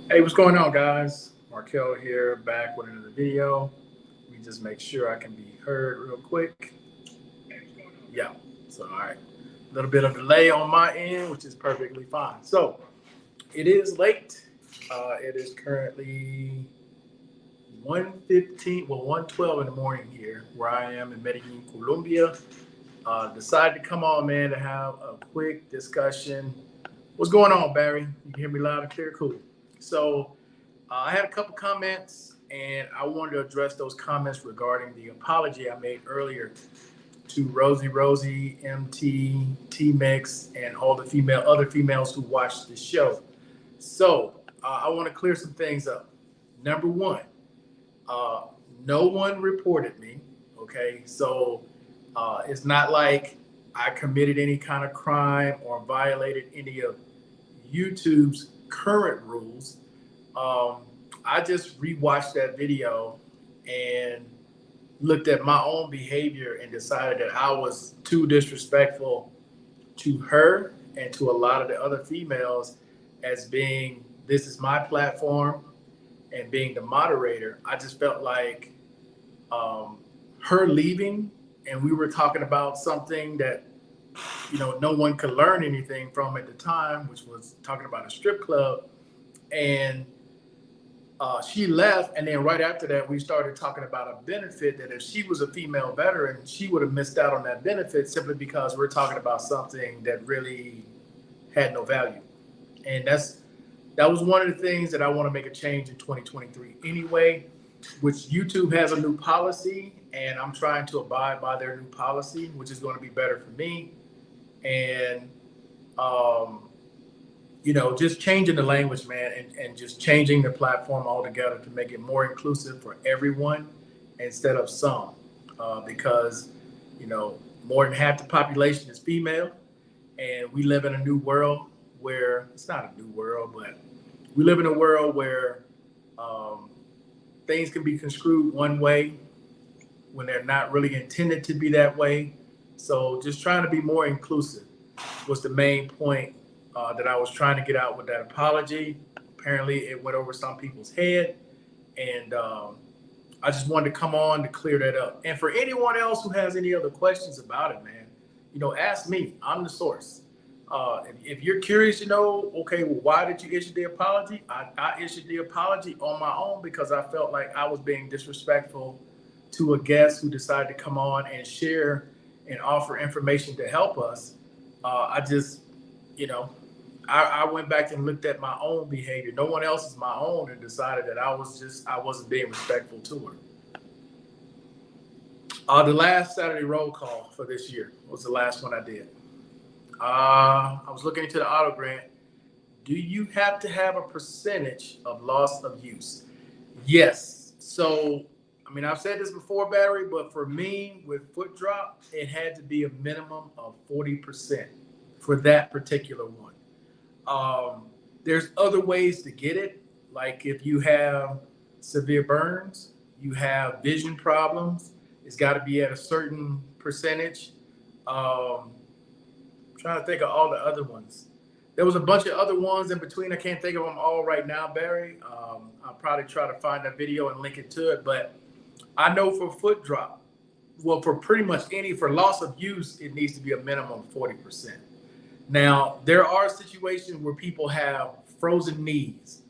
Hey, what's going on, guys? Markel here, back with another video. Let me just make sure I can be heard real quick. Yeah, so all right. A little bit of delay on my end, which is perfectly fine. So it is late. It is currently 1:15, well, 1:12 in the morning here, where I am in Medellin, Colombia. Decided to come on, man, to have a quick discussion. What's going on, Barry? You can hear me loud and clear? Cool. So I had a couple comments, and I wanted to address those comments regarding the apology I made earlier to Rosie, MT, T Mix, and all the other females who watched the show. So I want to clear some things up. Number one, uh, no one reported me. Okay, so it's not like I committed any kind of crime or violated any of YouTube's current rules. um, I just rewatched that video and looked at my own behavior and decided that I was too disrespectful to her and to a lot of the other females as being this is my platform and being the moderator. I just felt like um, her leaving and we were talking about something that no one could learn anything from at the time, which was talking about a strip club. And she left, and then right after that, we started talking about a benefit that if she was a female veteran, she would have missed out on that benefit simply because we're talking about something that really had no value. And that was one of the things that I want to make a change in 2023 anyway, which YouTube has a new policy, and I'm trying to abide by their new policy, which is going to be better for me. And um, just changing the language, man, and just changing the platform altogether to make it more inclusive for everyone instead of some. Because, more than half the population is female, and we live in a new world where it's not a new world, but we live in a world where um, things can be construed one way when they're not really intended to be that way. So just trying to be more inclusive was the main point that I was trying to get out with that apology. Apparently, it went over some people's head, and I just wanted to come on to clear that up. And for anyone else who has any other questions about it, man, ask me. I'm the source. If you're curious, okay, well, why did you issue the apology? I issued the apology on my own because I felt like I was being disrespectful to a guest who decided to come on and share and offer information to help us. I just, you know, I went back and looked at my own behavior. No one else is my own, and decided that I wasn't being respectful to her. The last Saturday roll call for this year was the last one I did. I was looking into the auto grant. Do you have to have a percentage of loss of use? Yes. So, I mean, I've said this before, Barry, but for me with foot drop, it had to be a minimum of 40% for that particular one. Um, there's other ways to get it. Like if you have severe burns, you have vision problems, it's got to be at a certain percentage. I'm trying to think of all the other ones. There was a bunch of other ones in between. I can't think of them all right now, Barry. I'll probably try to find that video and link it to it. But I know for foot drop, well, for pretty much for loss of use, it needs to be a minimum of 40%. Now, there are situations where people have frozen knees.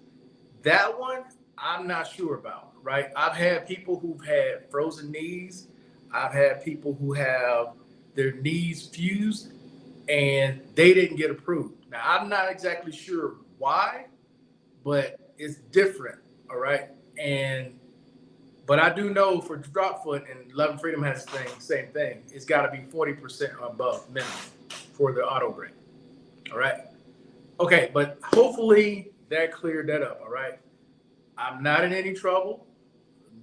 That one, I'm not sure about, right? I've had people who've had frozen knees. I've had people who have their knees fused and they didn't get approved. Now, I'm not exactly sure why, but it's different, all right? But I do know for drop foot, and Love and Freedom has the same thing. It's got to be 40% or above minimum for the auto grant. All right. Okay, but hopefully that cleared that up. All right. I'm not in any trouble.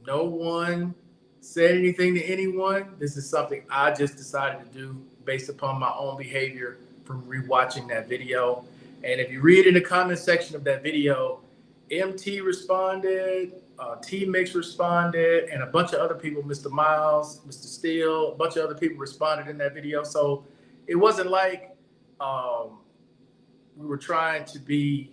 No one said anything to anyone. This is something I just decided to do based upon my own behavior from rewatching that video. And if you read in the comment section of that video, MT responded, T Mix responded, and a bunch of other people, Mr. Miles, Mr. Steele, a bunch of other people responded in that video. So it wasn't like we were trying to be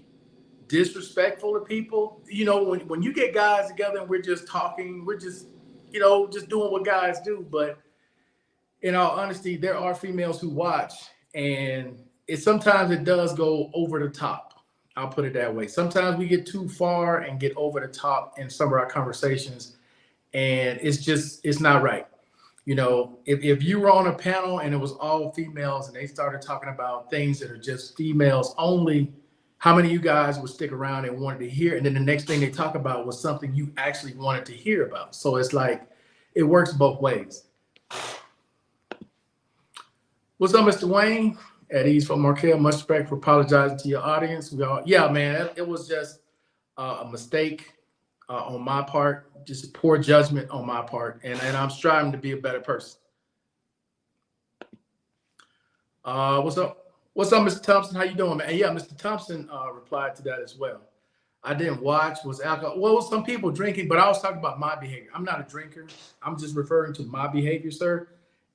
disrespectful to people. You know, when you get guys together and we're just talking, we're just, just doing what guys do. But in all honesty, there are females who watch, and sometimes it does go over the top. I'll put it that way. Sometimes we get too far and get over the top in some of our conversations, and it's not right. If you were on a panel and it was all females and they started talking about things that are just females only, how many of you guys would stick around and wanted to hear? And then the next thing they talk about was something you actually wanted to hear about. So it's like, it works both ways. What's up, Mr. Wayne? At ease from Markel. Much respect for apologizing to your audience. Yeah, man, it was just a mistake on my part, just poor judgment on my part, and I'm striving to be a better person. What's up, Mr. Thompson? How you doing, man? And yeah, Mr. Thompson replied to that as well. I didn't watch. Was alcohol? Well, some people drinking, but I was talking about my behavior. I'm not a drinker. I'm just referring to my behavior, sir.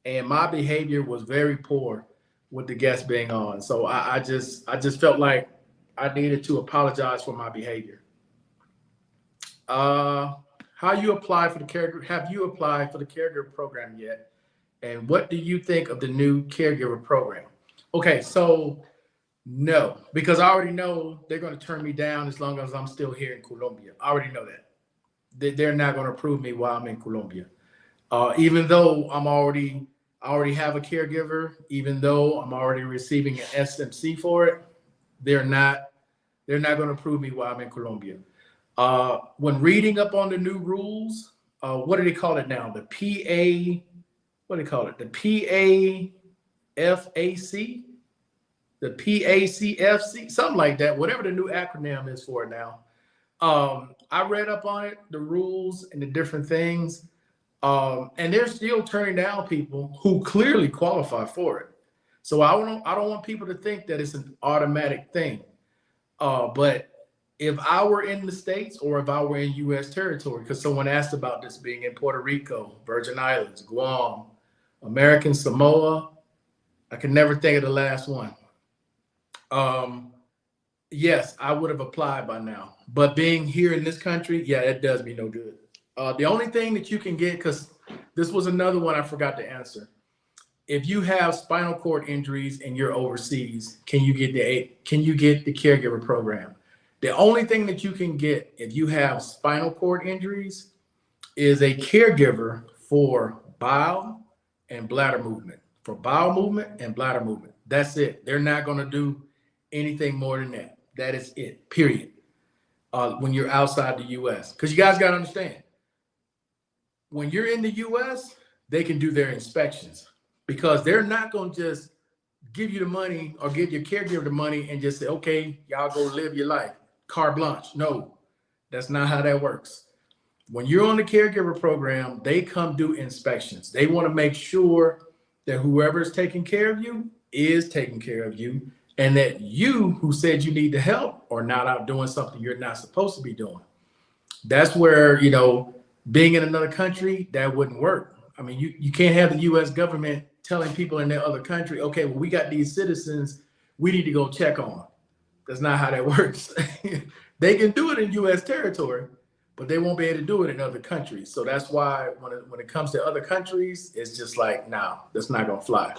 And my behavior was very poor with the guests being on. So I just felt like I needed to apologize for my behavior. How you apply for the caregiver? Have you applied for the caregiver program yet? And what do you think of the new caregiver program? Okay, so no, because I already know they're going to turn me down as long as I'm still here in Colombia. I already know that. They're not going to approve me while I'm in Colombia. Even though I already have a caregiver, even though I'm already receiving an SMC for it, they're not going to approve me while I'm in Colombia. When reading up on the new rules, what do they call it now? The what do they call it? The PAFAC? The PACFC? Something like that, whatever the new acronym is for it now. I read up on it, the rules and the different things. And they're still turning down people who clearly qualify for it. So I don't want people to think that it's an automatic thing. But if I were in the States or if I were in U.S. territory, because someone asked about this being in Puerto Rico, Virgin Islands, Guam, American Samoa, I can never think of the last one. Yes, I would have applied by now. But being here in this country, yeah, it does me no good. The only thing that you can get, because this was another one I forgot to answer. If you have spinal cord injuries and you're overseas, can you get the caregiver program? The only thing that you can get if you have spinal cord injuries is a caregiver for bowel and bladder movement. For bowel movement and bladder movement. That's it. They're not going to do anything more than that. That is it, period. When you're outside the U.S. Because you guys got to understand, when you're in the U.S., they can do their inspections because they're not going to just give you the money or give your caregiver the money and just say, okay, y'all go live your life. Carte blanche. No, that's not how that works. When you're on the caregiver program, they come do inspections. They want to make sure that whoever's taking care of you is taking care of you and that you who said you need the help are not out doing something you're not supposed to be doing. That's where, being in another country, that wouldn't work. I mean, you can't have the U.S. government telling people in their other country, okay, well, we got these citizens we need to go check on. That's not how that works. They can do it in U.S. territory, but they won't be able to do it in other countries. So that's why when it comes to other countries, it's just like, no, that's not going to fly.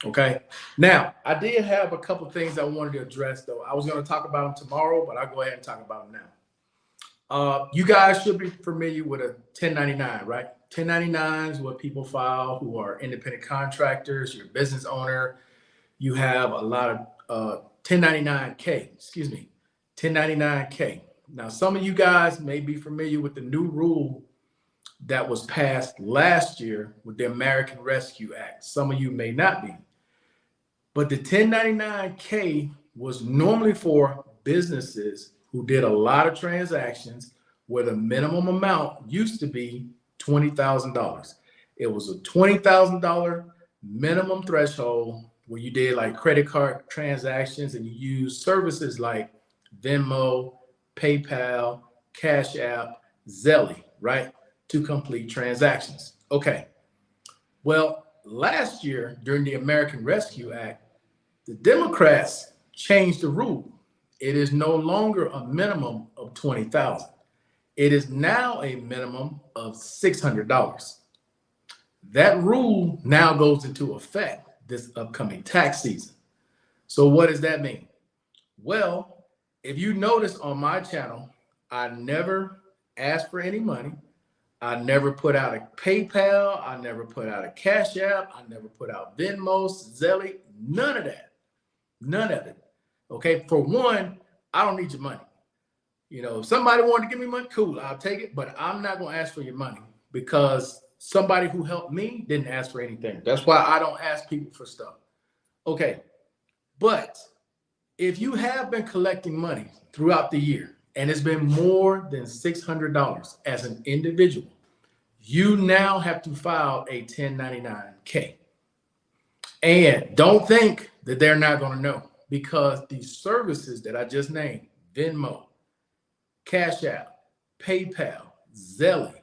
Okay. Now, I did have a couple of things I wanted to address, though. I was going to talk about them tomorrow, but I'll go ahead and talk about them now. You guys should be familiar with a 1099, right? 1099 is what people file who are independent contractors, you're a business owner. You have a lot of 1099K. Now, some of you guys may be familiar with the new rule that was passed last year with the American Rescue Act. Some of you may not be. But the 1099K was normally for businesses who did a lot of transactions where the minimum amount used to be $20,000. It was a $20,000 minimum threshold where you did like credit card transactions and you used services like Venmo, PayPal, Cash App, Zelle, right, to complete transactions. Okay. Well, last year during the American Rescue Act, the Democrats changed the rule. It is no longer a minimum of 20,000. It is now a minimum of $600. That rule now goes into effect this upcoming tax season. So what does that mean? Well, if you notice on my channel, I never ask for any money. I never put out a PayPal. I never put out a Cash App. I never put out Venmo, Zelle, none of that. None of it. Okay. For one, I don't need your money. You know, if somebody wanted to give me money, cool, I'll take it. But I'm not going to ask for your money because somebody who helped me didn't ask for anything. That's why I don't ask people for stuff. Okay. But if you have been collecting money throughout the year and it's been more than $600 as an individual, you now have to file a 1099-K. And don't think that they're not going to know, because these services that I just named, Venmo, Cash App, PayPal, Zelle,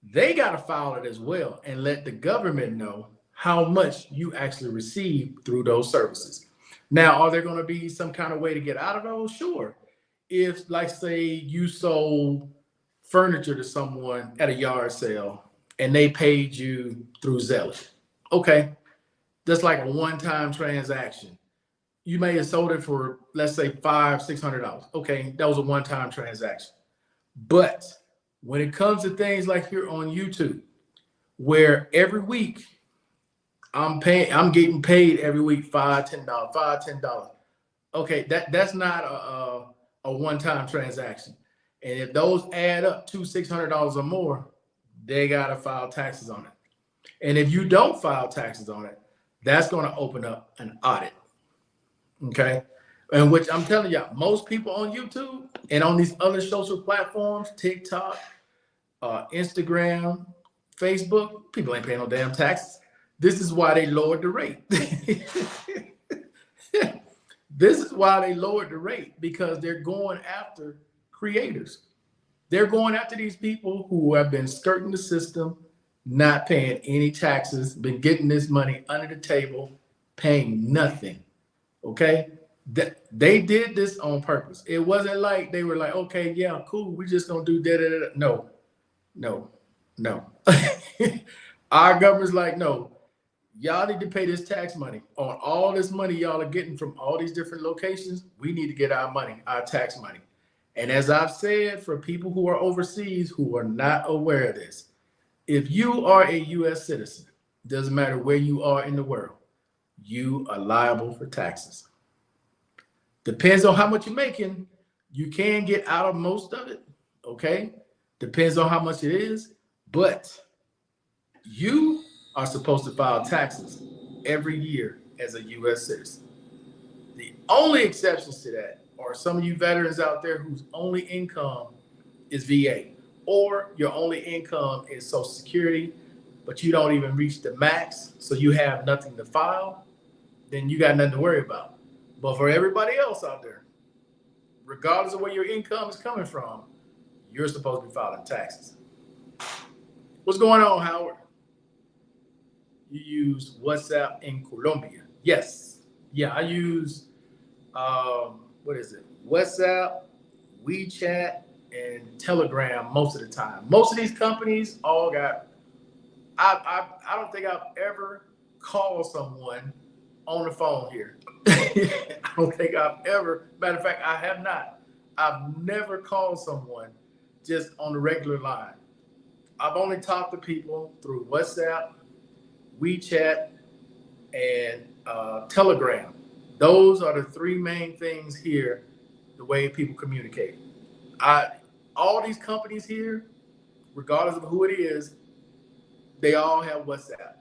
they got to file it as well and let the government know how much you actually receive through those services. Now, are there going to be some kind of way to get out of those? Sure. If, like, say you sold furniture to someone at a yard sale and they paid you through Zelle, okay, that's like a one-time transaction. You may have sold it for, let's say, $500-$600. Okay, that was a one-time transaction. But when it comes to things like here on YouTube, where every week I'm getting paid every week $5, $10. Okay, that's not a one-time transaction. And if those add up to $600 or more, they gotta file taxes on it. And if you don't file taxes on it, that's gonna open up an audit. Okay, and which I'm telling y'all, most people on YouTube and on these other social platforms, TikTok, Instagram, Facebook, people ain't paying no damn taxes. This is why they lowered the rate. This is why they lowered the rate, because they're going after creators. They're going after these people who have been skirting the system, not paying any taxes, been getting this money under the table, paying nothing. Okay, they did this on purpose. It wasn't like they were like, okay, yeah, cool, we just gonna do that. No. Our government's like, no, y'all need to pay this tax money on all this money y'all are getting from all these different locations. We need to get our money, our tax money. And as I've said, for people who are overseas who are not aware of this, if you are a U.S. citizen, doesn't matter where you are in the world, you are liable for taxes. Depends on how much you're making. You can get out of most of it, okay? Depends on how much it is, but you are supposed to file taxes every year as a U.S. citizen. The only exceptions to that are some of you veterans out there whose only income is VA, or your only income is Social Security, but you don't even reach the max, so you have nothing to file. Then you got nothing to worry about. But for everybody else out there, regardless of where your income is coming from, you're supposed to be filing taxes. What's going on, Howard? You use WhatsApp in Colombia? Yes. Yeah, I use, what is it? WhatsApp, WeChat, and Telegram most of the time. Most of these companies all got, I don't think I've ever called someone on the phone here. I don't think I've ever, matter of fact, I have not. I've never called someone just on the regular line. I've only talked to people through WhatsApp, WeChat, and Telegram. Those are the three main things here, the way people communicate. All these companies here, regardless of who it is, they all have WhatsApp.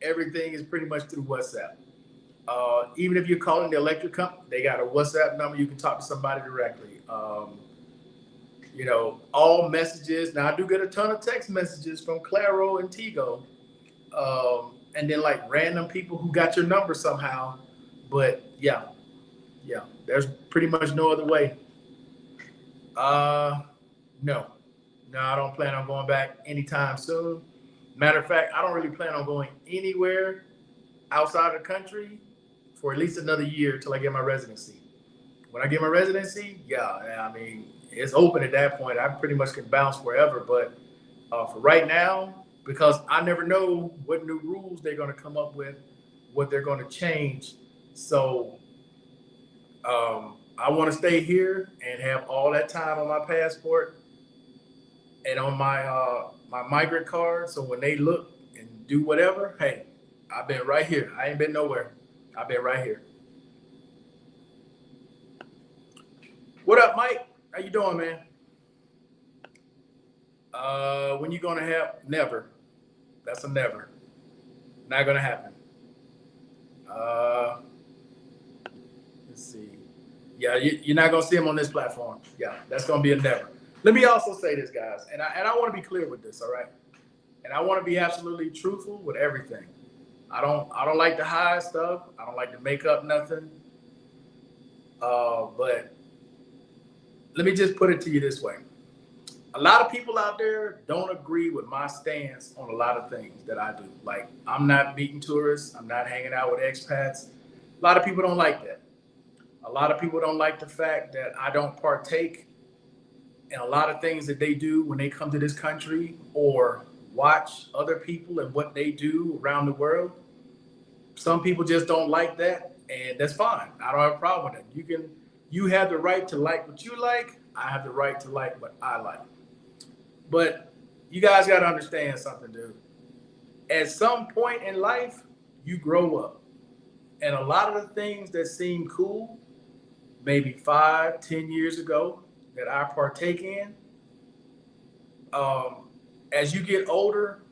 Everything is pretty much through WhatsApp. Even if you're calling the electric company, they got a WhatsApp number. You can talk to somebody directly. You know, all messages. Now, I do get a ton of text messages from Claro and Tigo. And then like random people who got your number somehow. But yeah, there's pretty much no other way. No, I don't plan on going back anytime soon. Matter of fact, I don't really plan on going anywhere outside of the country for at least another year till I get my residency. When I get my residency, yeah, I mean, it's open at that point. I pretty much can bounce wherever. But for right now, because I never know what new rules they're going to come up with, what they're going to change. So I want to stay here and have all that time on my passport and on my migrant card. So when they look and do whatever, hey, I've been right here. I ain't been nowhere. I've been right here. What up, Mike? How you doing, man? When you gonna have? Never. That's a never. Not gonna happen. Let's see. Yeah, you're not gonna see him on this platform. Yeah, that's gonna be a never. Let me also say this, guys, and I want to be clear with this, all right? And I want to be absolutely truthful with everything. I don't like to hide stuff. I don't like to make up nothing. But let me just put it to you this way. A lot of people out there don't agree with my stance on a lot of things that I do. Like, I'm not meeting tourists. I'm not hanging out with expats. A lot of people don't like that. A lot of people don't like the fact that I don't partake in a lot of things that they do when they come to this country or watch other people and what they do around the world. Some people just don't like that, and that's fine. I don't have a problem with it. You have the right to like what you like. I have the right to like what I like. But you guys got to understand something, dude. At some point in life, you grow up. And a lot of the things that seem cool, maybe 5, 10 years ago, that I partake in, as you get older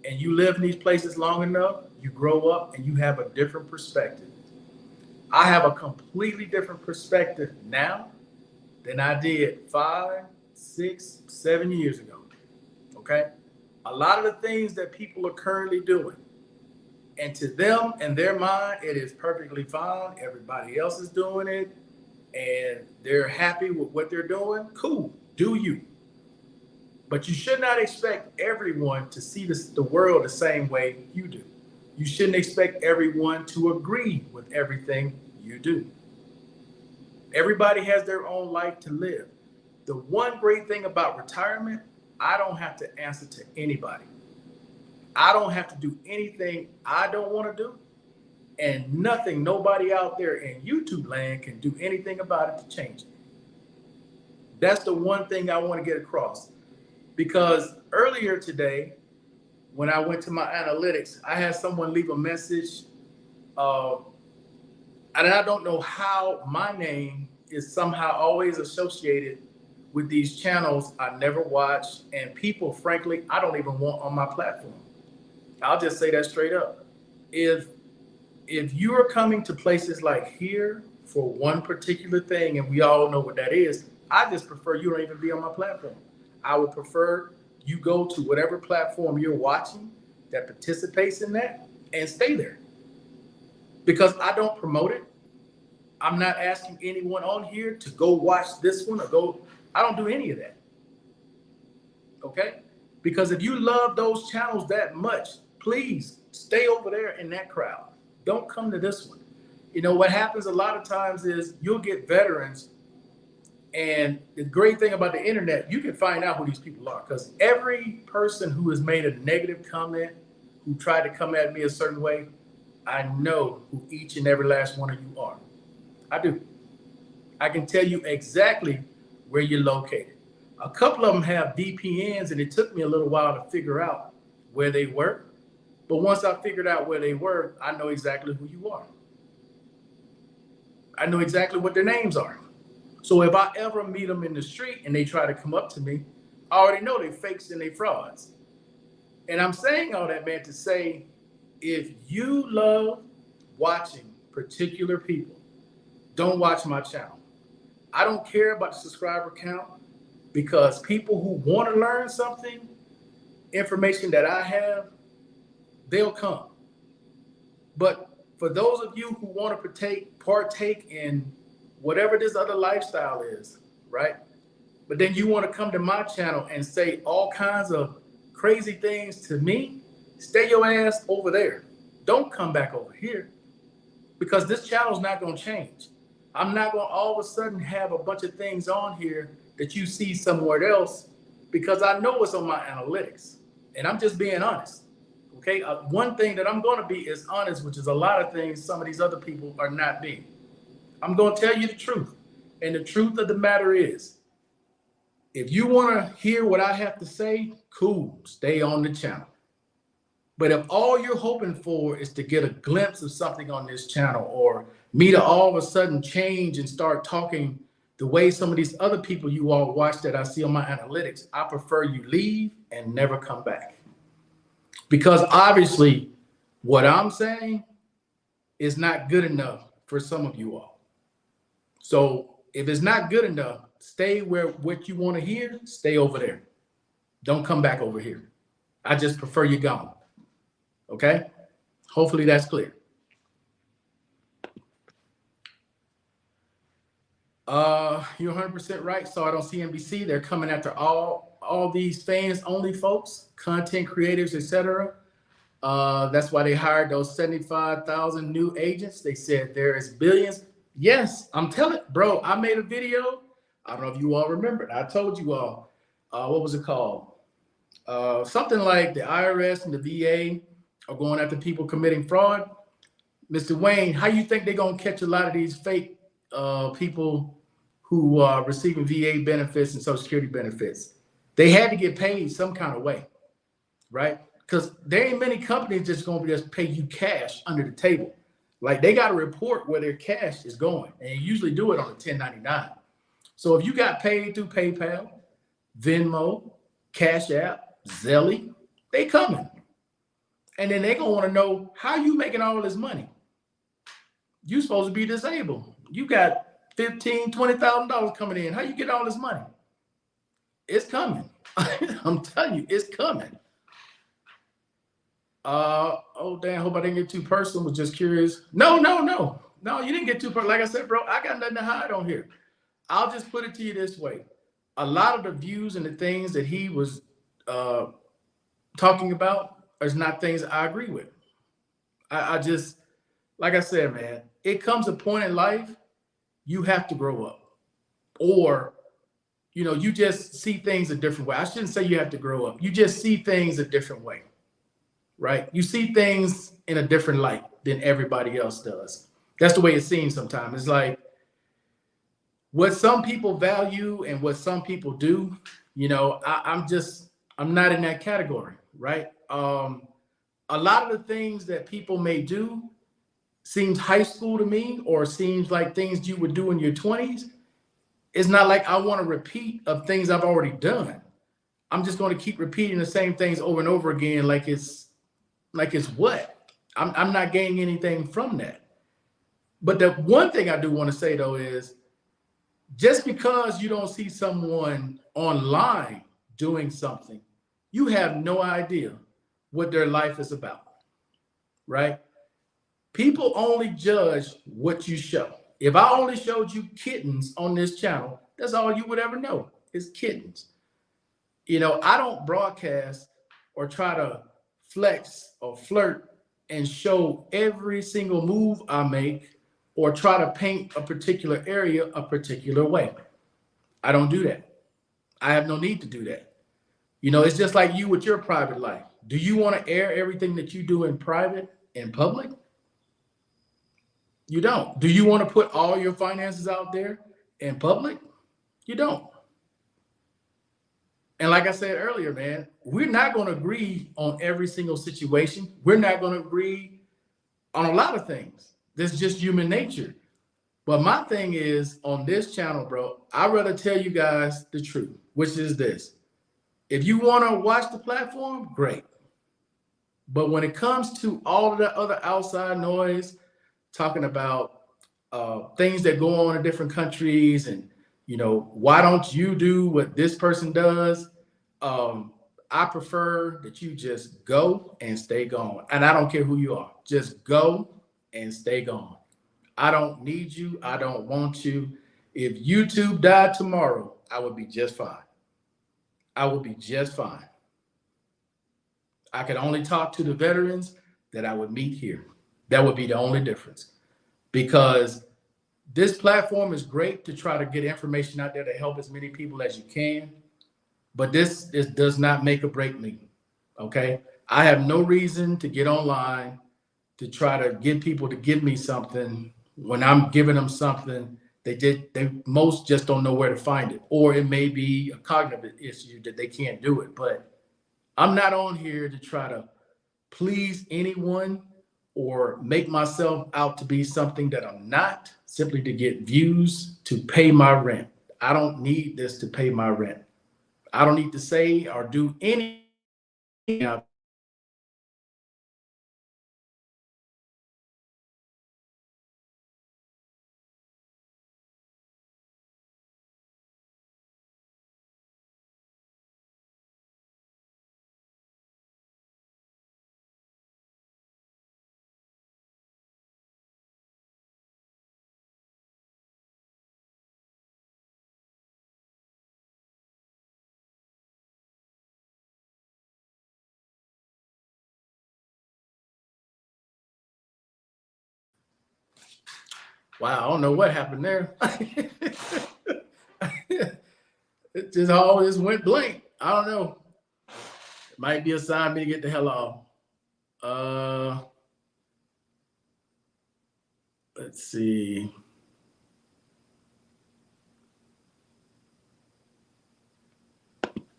and you live in these places long enough, you grow up and you have a different perspective. I have a completely different perspective now than I did 5, 6, 7 years ago. Okay? A lot of the things that people are currently doing, and to them and their mind, it is perfectly fine. Everybody else is doing it, and they're happy with what they're doing. Cool, do you. But you should not expect everyone to see the world the same way you do. You shouldn't expect everyone to agree with everything you do. Everybody has their own life to live. The one great thing about retirement, I don't have to answer to anybody. I don't have to do anything I don't want to do. And nothing, nobody out there in YouTube land can do anything about it to change it. That's the one thing I want to get across. Because earlier today, when I went to my analytics, I had someone leave a message. And I don't know how my name is somehow always associated with these channels I never watch, and people, frankly, I don't even want on my platform. I'll just say that straight up. If you are coming to places like here for one particular thing, and we all know what that is, I just prefer you don't even be on my platform. I would prefer you go to whatever platform you're watching that participates in that and stay there. Because I don't promote it. I'm not asking anyone on here to go watch this one or go. I don't do any of that. Okay? Because if you love those channels that much, please stay over there in that crowd. Don't come to this one. You know, what happens a lot of times is you'll get veterans. And the great thing about the internet, you can find out who these people are, because every person who has made a negative comment, who tried to come at me a certain way, I know who each and every last one of you are. I do. I can tell you exactly where you're located. A couple of them have VPNs, and it took me a little while to figure out where they were. But once I figured out where they were, I know exactly who you are. I know exactly what their names are. So if I ever meet them in the street and they try to come up to me, I already know they're fakes and they're frauds. And I'm saying all that, man, to say, if you love watching particular people, don't watch my channel. I don't care about the subscriber count, because people who want to learn something, information that I have, they'll come. But for those of you who want to partake in whatever this other lifestyle is, right? But then you want to come to my channel and say all kinds of crazy things to me, stay your ass over there. Don't come back over here, because this channel is not going to change. I'm not going to all of a sudden have a bunch of things on here that you see somewhere else because I know what's on my analytics. And I'm just being honest. Okay. One thing that I'm going to be is honest, which is a lot of things some of these other people are not being. I'm going to tell you the truth. And the truth of the matter is, if you want to hear what I have to say, cool, stay on the channel. But if all you're hoping for is to get a glimpse of something on this channel, or me to all of a sudden change and start talking the way some of these other people you all watch that I see on my analytics, I prefer you leave and never come back. Because obviously what I'm saying is not good enough for some of you all. So if it's not good enough, stay where what you want to hear, stay over there. Don't come back over here. I just prefer you gone. Okay? Hopefully that's clear. You're 100% right. Saw it on CNBC. They're coming after all these fans only folks, content creators, etc. That's why they hired those 75,000 new agents. They said there is billions. Yes, I'm telling, bro, I made a video. I don't know if you all remember it. I told you all, what was it called? Something like the IRS and the VA are going after people committing fraud. Mr. Wayne, how you think they're going to catch a lot of these fake people who are receiving VA benefits and Social Security benefits? They had to get paid some kind of way, right? Because there ain't many companies just going to just pay you cash under the table. Like, they got to report where their cash is going, and you usually do it on a 1099. So if you got paid through PayPal, Venmo, Cash App, Zelle, they coming. And then they're going to want to know, how you making all this money? You supposed to be disabled. You got $15,000, $20,000 coming in. How you get all this money? It's coming. I'm telling you, it's coming. Oh, damn, hope I didn't get too personal. Was just curious. No, you didn't get too personal. Like I said, bro, I got nothing to hide on here. I'll just put it to you this way. A lot of the views and the things that he was talking about is not things I agree with. I just, like I said, man, it comes a point in life, you have to grow up. Or, you know, you just see things a different way. I shouldn't say you have to grow up. You just see things a different way, right? You see things in a different light than everybody else does. That's the way it seems sometimes. It's like what some people value and what some people do, you know, I'm not in that category, right? A lot of the things that people may do seems high school to me, or seems like things you would do in your 20s. It's not like I want to repeat of things I've already done. I'm just going to keep repeating the same things over and over again, like it's what? I'm not gaining anything from that. But the one thing I do want to say, though, is just because you don't see someone online doing something, you have no idea what their life is about, right? People only judge what you show. If I only showed you kittens on this channel, that's all you would ever know is kittens. You know, I don't broadcast or try to flex or flirt and show every single move I make or try to paint a particular area a particular way. I don't do that. I have no need to do that. You know, it's just like you with your private life. Do you want to air everything that you do in private in public? You don't. Do you want to put all your finances out there in public? You don't. And like I said earlier, man, we're not going to agree on every single situation. We're not going to agree on a lot of things. That's just human nature. But my thing is, on this channel, bro, I'd rather tell you guys the truth, which is this. If you want to watch the platform, great. But when it comes to all of the other outside noise, talking about things that go on in different countries, and, you know, why don't you do what this person does? I prefer that you just go and stay gone. And I don't care who you are. Just go and stay gone. I don't need you. I don't want you. If YouTube died tomorrow, I would be just fine. I would be just fine. I could only talk to the veterans that I would meet here. That would be the only difference. Because This platform is great to try to get information out there to help as many people as you can, but this does not make or break me. Okay, I have no reason to get online to try to get people to give me something when I'm giving them something they most just don't know where to find it, or it may be a cognitive issue that they can't do it. But I'm not on here to try to please anyone or make myself out to be something that I'm not, simply to get views to pay my rent. I don't need this to pay my rent. I don't need to say or do anything. Wow, I don't know what happened there. It just all just went blank. I don't know. It might be a sign me to get the hell off. Uh, let's see.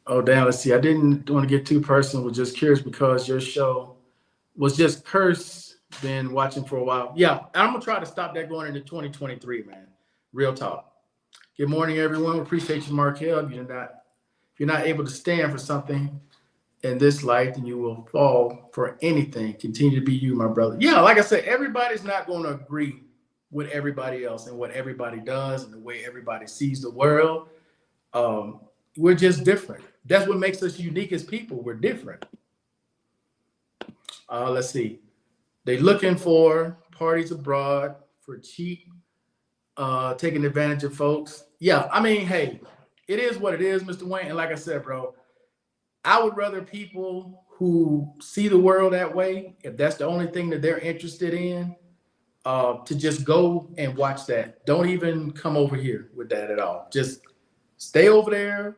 Oh, damn. Let's see. I didn't want to get too personal. Was just curious because your show was just cursed. Been watching for a while. Yeah, I'm gonna try to stop that going into 2023, man. Real talk. Good morning, everyone. We appreciate you, Markel. If you're not able to stand for something in this life, then you will fall for anything. Continue to be you, my brother. Yeah, like I said, everybody's not going to agree with everybody else and what everybody does and the way everybody sees the world. We're just different. That's what makes us unique as people. We're different. Let's see. They looking for parties abroad for cheap, taking advantage of folks. Yeah, I mean, hey, it is what it is, Mr. Wayne. And like I said, bro, I would rather people who see the world that way, if that's the only thing that they're interested in, to just go and watch that. Don't even come over here with that at all. Just stay over there.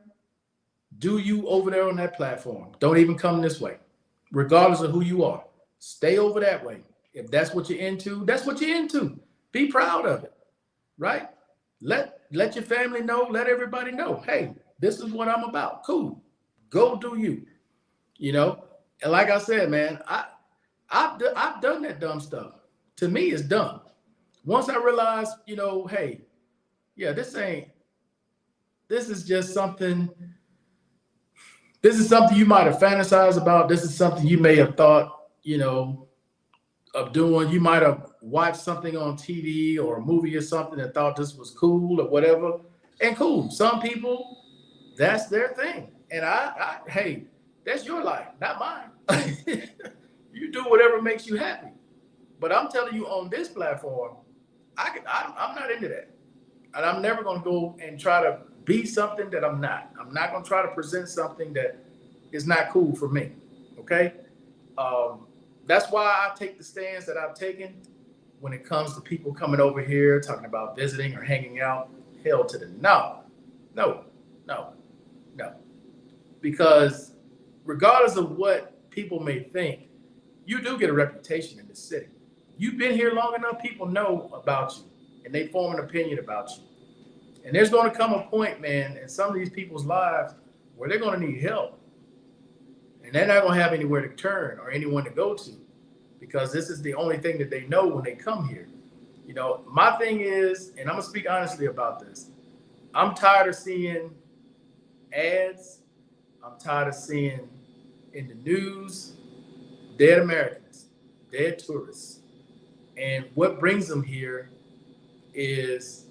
Do you over there on that platform. Don't even come this way, regardless of who you are. Stay over that way. If that's what you're into, that's what you're into. Be proud of it, right? Let your family know. Let everybody know. Hey, this is what I'm about. Cool. Go do you. You know. And like I said, man, I've done that dumb stuff. To me, it's dumb. Once I realized, hey, yeah, this is just something. This is something you might have fantasized about. This is something you may have thought, of doing. You might have watched something on TV or a movie or something and thought this was cool or whatever. And cool. Some people, that's their thing. And hey, that's your life, not mine. You do whatever makes you happy. But I'm telling you, on this platform, I'm not into that. And I'm never going to go and try to be something that I'm not. I'm not going to try to present something that is not cool for me. Okay? That's why I take the stance that I've taken when it comes to people coming over here talking about visiting or hanging out. Hell to the no. No, no, no. Because regardless of what people may think, you do get a reputation in this city. You've been here long enough, people know about you and they form an opinion about you. And there's going to come a point, man, in some of these people's lives where they're going to need help. And they're not going to have anywhere to turn or anyone to go to, because this is the only thing that they know when they come here. My thing is, and I'm going to speak honestly about this, I'm tired of seeing ads. I'm tired of seeing in the news dead Americans, dead tourists. And what brings them here is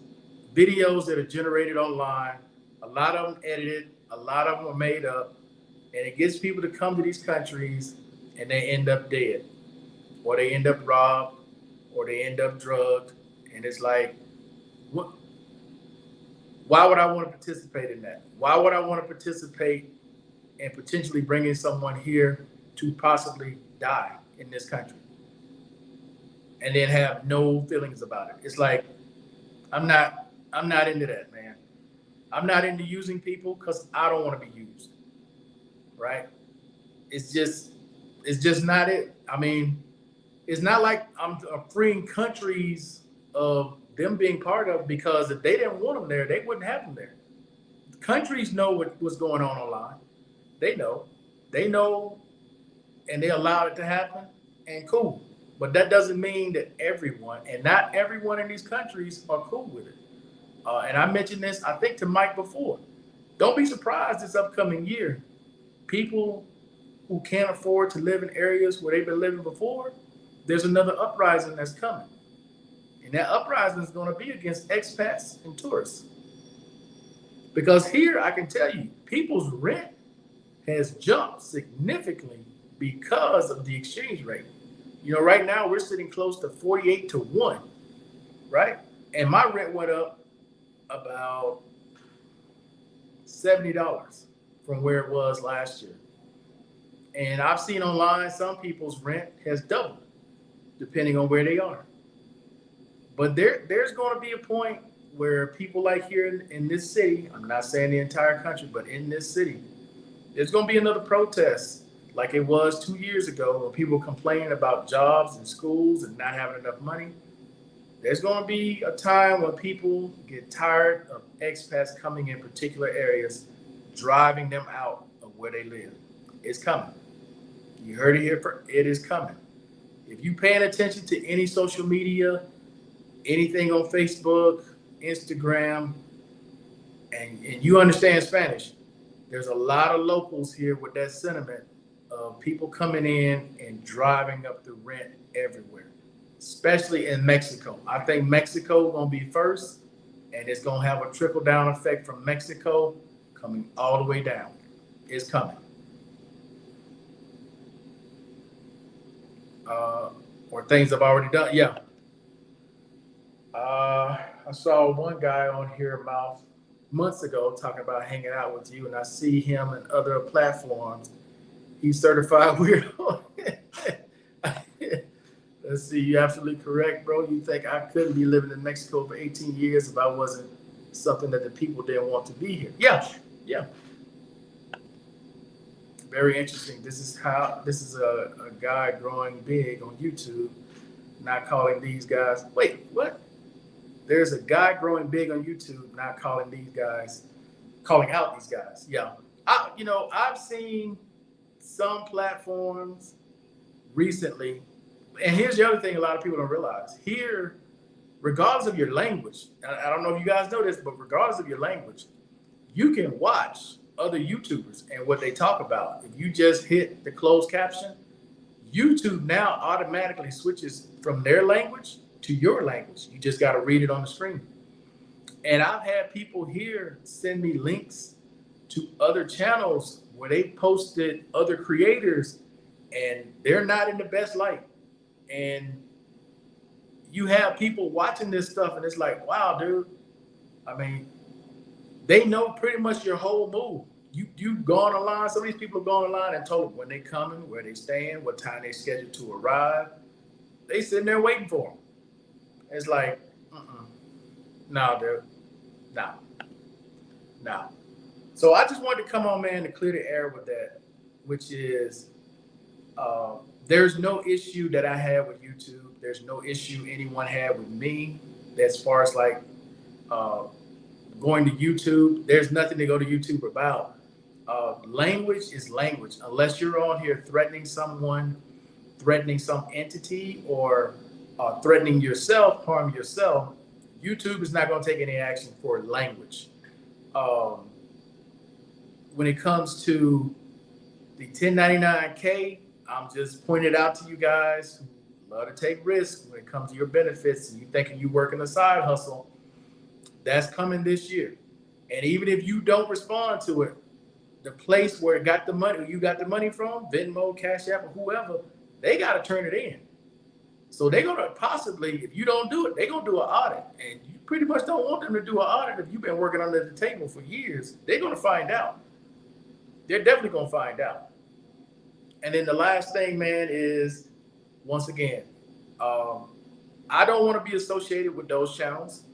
videos that are generated online. A lot of them edited, a lot of them are made up, and it gets people to come to these countries and they end up dead, or they end up robbed, or they end up drugged. And it's like, what? Why would I want to participate in that? Why would I want to participate in potentially bringing someone here to possibly die in this country and then have no feelings about it? It's like, I'm not into that, man. I'm not into using people because I don't want to be used. Right? It's just it's just not it. I mean, it's not like I'm freeing countries of them being part of, because if they didn't want them there, they wouldn't have them there. Countries know what's going on online. They know. They know, and they allowed it to happen, and cool. But that doesn't mean that everyone, and not everyone in these countries, are cool with it. And I mentioned this, I think, to Mike before. Don't be surprised this upcoming year. People who can't afford to live in areas where they've been living before, there's another uprising that's coming. And that uprising is going to be against expats and tourists. Because here, I can tell you, people's rent has jumped significantly because of the exchange rate. You know, right now we're sitting close to 48 to 1, right? And my rent went up about $70 from where it was last year. And I've seen online some people's rent has doubled depending on where they are. But there's going to be a point where people like here in this city, I'm not saying the entire country, but in this city, there's going to be another protest like it was 2 years ago when people complaining about jobs and schools and not having enough money. There's going to be a time when people get tired of expats coming in particular areas, driving them out of where they live. It's coming. You heard it here. It is coming. If you paying attention to any social media, anything on Facebook, Instagram, and you understand Spanish, there's a lot of locals here with that sentiment of people coming in and driving up the rent everywhere, especially in Mexico. I think Mexico is going to be first, and it's going to have a trickle-down effect from Mexico coming all the way down. It's coming. Or things I've already done. Yeah. I saw one guy on here months ago talking about hanging out with you, and I see him in other platforms. He's certified weirdo. Let's see, you're absolutely correct, bro. You think I couldn't be living in Mexico for 18 years if I wasn't something that the people didn't want to be here? Yeah, yeah. Very interesting. This is a guy growing big on YouTube, not calling these guys. Wait, what? There's a guy growing big on YouTube, not calling out these guys. Yeah. I've seen some platforms recently, and here's the other thing a lot of people don't realize. Here, regardless of your language, I don't know if you guys know this, but regardless of your language, you can watch other YouTubers and what they talk about. If you just hit the closed caption, YouTube now automatically switches from their language to your language. You just got to read it on the screen. And I've had people here send me links to other channels where they posted other creators and they're not in the best light. And you have people watching this stuff and it's like, wow, dude. I mean, they know pretty much your whole move. You've gone online. Some of these people have gone online and told them when they coming, where they staying, what time they scheduled to arrive. They sitting there waiting for them. It's like, no, dude, no. So I just wanted to come on, man, to clear the air with that, which is there's no issue that I had with YouTube. There's no issue anyone had with me as far as like going to YouTube. There's nothing to go to YouTube about. Language is language. Unless you're on here threatening someone, threatening some entity, or threatening yourself, harm yourself, YouTube is not going to take any action for language. When it comes to the 1099K, I'm just pointing it out to you guys who love to take risks when it comes to your benefits and you thinking you working a side hustle. That's coming this year. And even if you don't respond to it, the place where it got the money, you got the money from, Venmo, Cash App, or whoever, they got to turn it in. So they're going to possibly, if you don't do it, they're going to do an audit. And you pretty much don't want them to do an audit if you've been working under the table for years. They're going to find out. They're definitely going to find out. And then the last thing, man, is, once again, I don't want to be associated with those channels.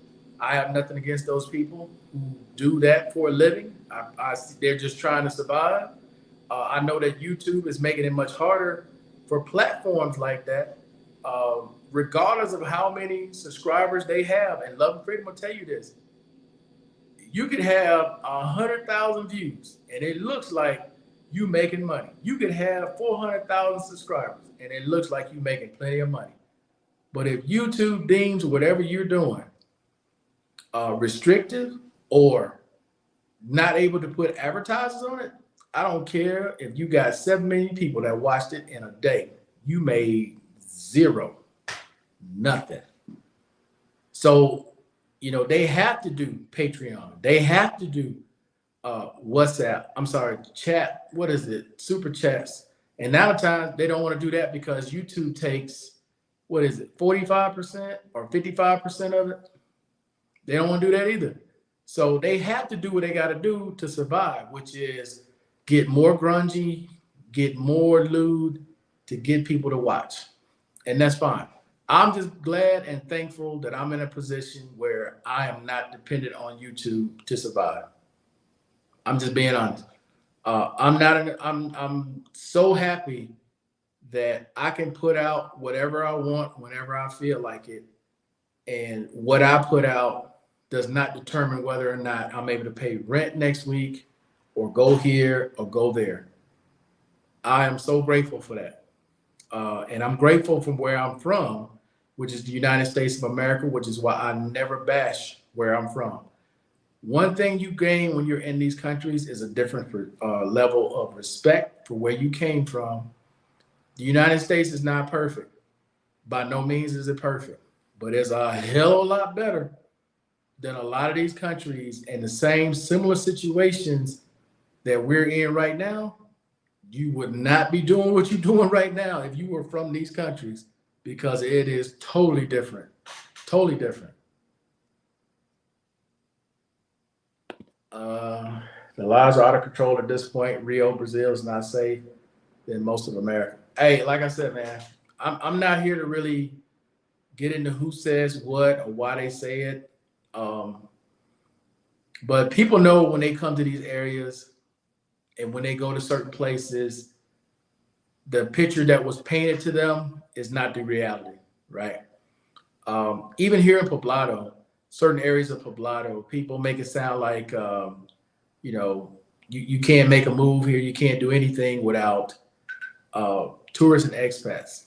I have nothing against those people who do that for a living. They're just trying to survive. I know that YouTube is making it much harder for platforms like that, regardless of how many subscribers they have. And Love and Freedom will tell you this: you could have 100,000 views, and it looks like you making money. You could have 400,000 subscribers, and it looks like you making plenty of money. But if YouTube deems whatever you're doing restrictive or not able to put advertisers on it, I don't care if you got 7 million people that watched it in a day. You made zero, nothing. So, they have to do Patreon. They have to do WhatsApp. I'm sorry, chat. What is it? Super chats. And now times they don't want to do that because YouTube takes, 45% or 55% of it? They don't want to do that either. So they have to do what they got to do to survive, which is get more grungy, get more lewd to get people to watch. And that's fine. I'm just glad and thankful that I'm in a position where I am not dependent on YouTube to survive. I'm just being honest. I'm so happy that I can put out whatever I want whenever I feel like it. And what I put out does not determine whether or not I'm able to pay rent next week or go here or go there. I am so grateful for that. And I'm grateful from where I'm from, which is the United States of America, which is why I never bash where I'm from. One thing you gain when you're in these countries is a different level of respect for where you came from. The United States is not perfect. By no means is it perfect, but it's a hell of a lot better than a lot of these countries in the same similar situations that we're in right now. You would not be doing what you're doing right now if you were from these countries, because it is totally different. Totally different. The lives are out of control at this point. Rio, Brazil is not safe than most of America. Hey, like I said, man, I'm not here to really get into who says what or why they say it. But people know when they come to these areas and when they go to certain places, the picture that was painted to them is not the reality, right? Even here in Poblado, certain areas of Poblado, people make it sound like, you can't make a move here. You can't do anything without tourists and expats.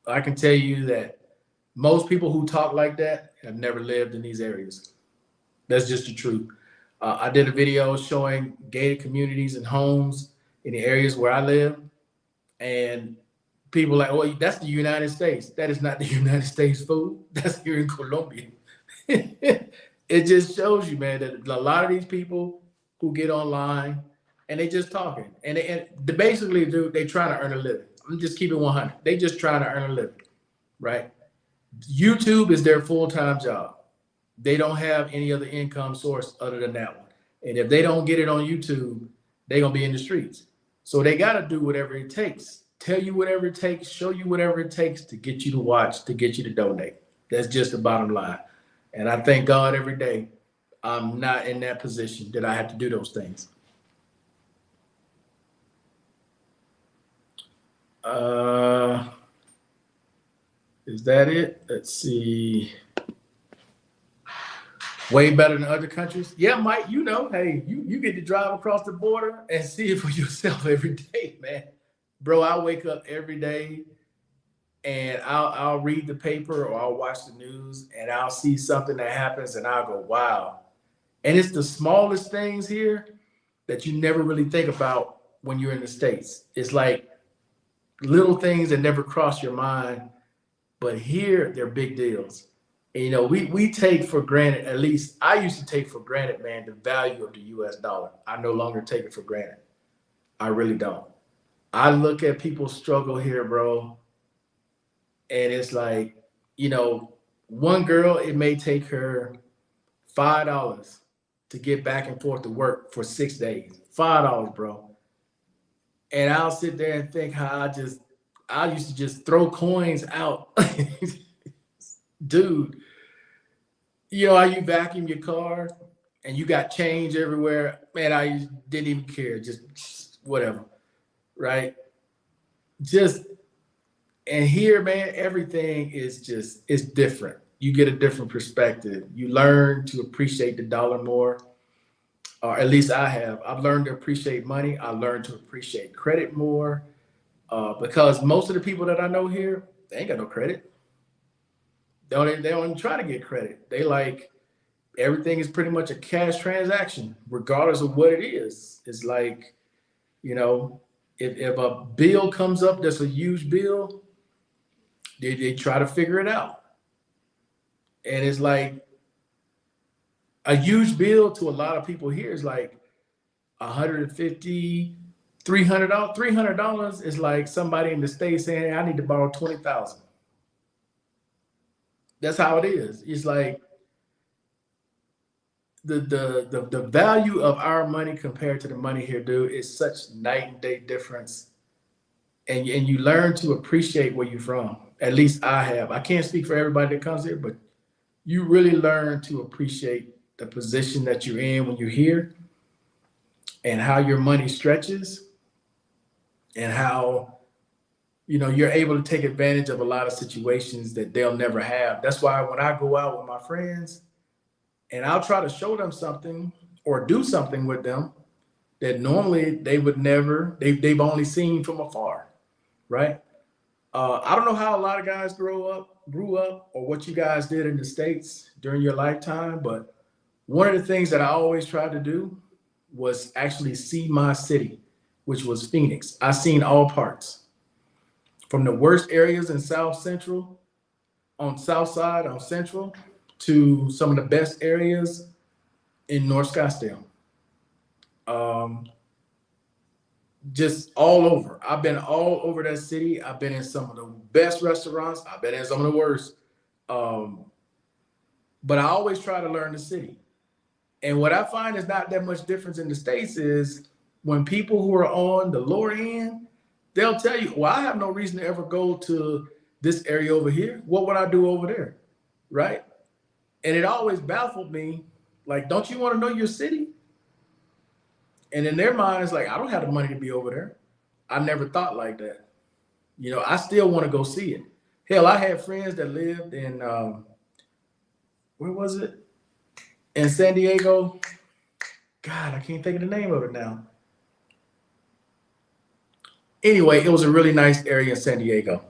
I can tell you that most people who talk like that have never lived in these areas. That's just the truth. I did a video showing gated communities and homes in the areas where I live, and people like, oh, that's the United States. That is not the United States, fool. That's here in Colombia. It just shows you, man, that a lot of these people who get online and they just talking, and they basically do, they trying to earn a living. I'm just keeping 100. They just trying to earn a living, right? YouTube is their full-time job. They don't have any other income source other than that one. And if they don't get it on YouTube, they're going to be in the streets. So they got to do whatever it takes, tell you whatever it takes, show you whatever it takes to get you to watch, to get you to donate. That's just the bottom line. And I thank God every day I'm not in that position that I have to do those things. Is that it? Let's see. Way better than other countries. Yeah, Mike, hey, you get to drive across the border and see it for yourself every day, man. Bro, I wake up every day and I'll read the paper or I'll watch the news and I'll see something that happens and I'll go, wow. And it's the smallest things here that you never really think about when you're in the States. It's like little things that never cross your mind, but here they're big deals. And, we take for granted, at least I used to take for granted, man, the value of the US dollar. I no longer take it for granted. I really don't. I look at people struggle here, bro. And it's like, one girl, it may take her $5 to get back and forth to work for 6 days. $5, bro. And I'll sit there and think how I used to just throw coins out. Dude, You know how you vacuum your car and you got change everywhere? Man, I didn't even care. Just whatever, right? Just and here, man, everything is just it's different. You get a different perspective. You learn to appreciate the dollar more, or at least I have. I've learned to appreciate money. I learned to appreciate credit more because most of the people that I know here, they ain't got no credit. They don't even try to get credit. They like everything is pretty much a cash transaction, regardless of what it is. It's like, you know, if a bill comes up that's a huge bill, they try to figure it out. And it's like a huge bill to a lot of people here is like 150, $300. $300 is like somebody in the States saying, "Hey, I need to borrow 20,000." That's how it is. It's like the value of our money compared to the money here, dude, is such night and day difference. And you learn to appreciate where you're from. At least I have. I can't speak for everybody that comes here, but you really learn to appreciate the position that you're in when you're here and how your money stretches and how you're able to take advantage of a lot of situations that they'll never have. That's why when I go out with my friends and I'll try to show them something or do something with them that normally they would never, they've only seen from afar, right? I don't know how a lot of guys grew up, or what you guys did in the States during your lifetime, but one of the things that I always tried to do was actually see my city, which was Phoenix. I seen all parts, from the worst areas in South Central, on South Side, on Central, to some of the best areas in North Scottsdale. Um, just all over. I've been all over that city. I've been in some of the best restaurants. I've been in some of the worst. Um, but I always try to learn the city. And what I find is not that much difference in the States is when people who are on the lower end, they'll tell you, well, I have no reason to ever go to this area over here. What would I do over there? Right? And it always baffled me. Like, don't you want to know your city? And in their minds, like, I don't have the money to be over there. I never thought like that. I still want to go see it. Hell, I had friends that lived in, where was it? In San Diego. God, I can't think of the name of it now. Anyway, it was a really nice area in San Diego.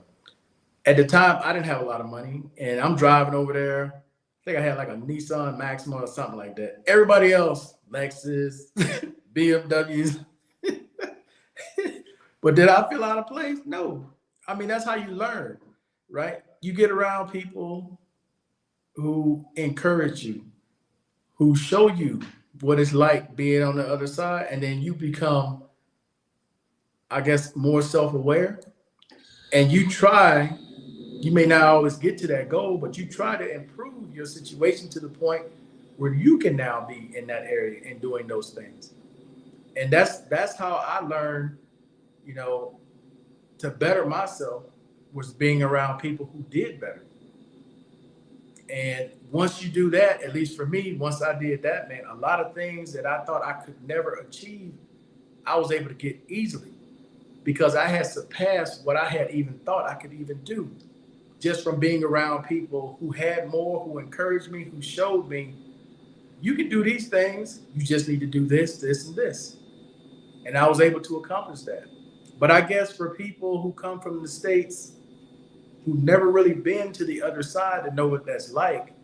At the time, I didn't have a lot of money, and I'm driving over there. I think I had like a Nissan Maxima or something like that. Everybody else, Lexus, BMWs. But did I feel out of place? No. I mean, that's how you learn, right? You get around people who encourage you, who show you what it's like being on the other side, and then you become, I guess, more self-aware. And you may not always get to that goal, but you try to improve your situation to the point where you can now be in that area and doing those things. And that's how I learned, to better myself, was being around people who did better. And once you do that, at least for me, once I did that, man, a lot of things that I thought I could never achieve, I was able to get easily because I had surpassed what I had even thought I could even do just from being around people who had more, who encouraged me, who showed me, you can do these things. You just need to do this, this, and this. And I was able to accomplish that. But I guess for people who come from the States, who've never really been to the other side to know what that's like,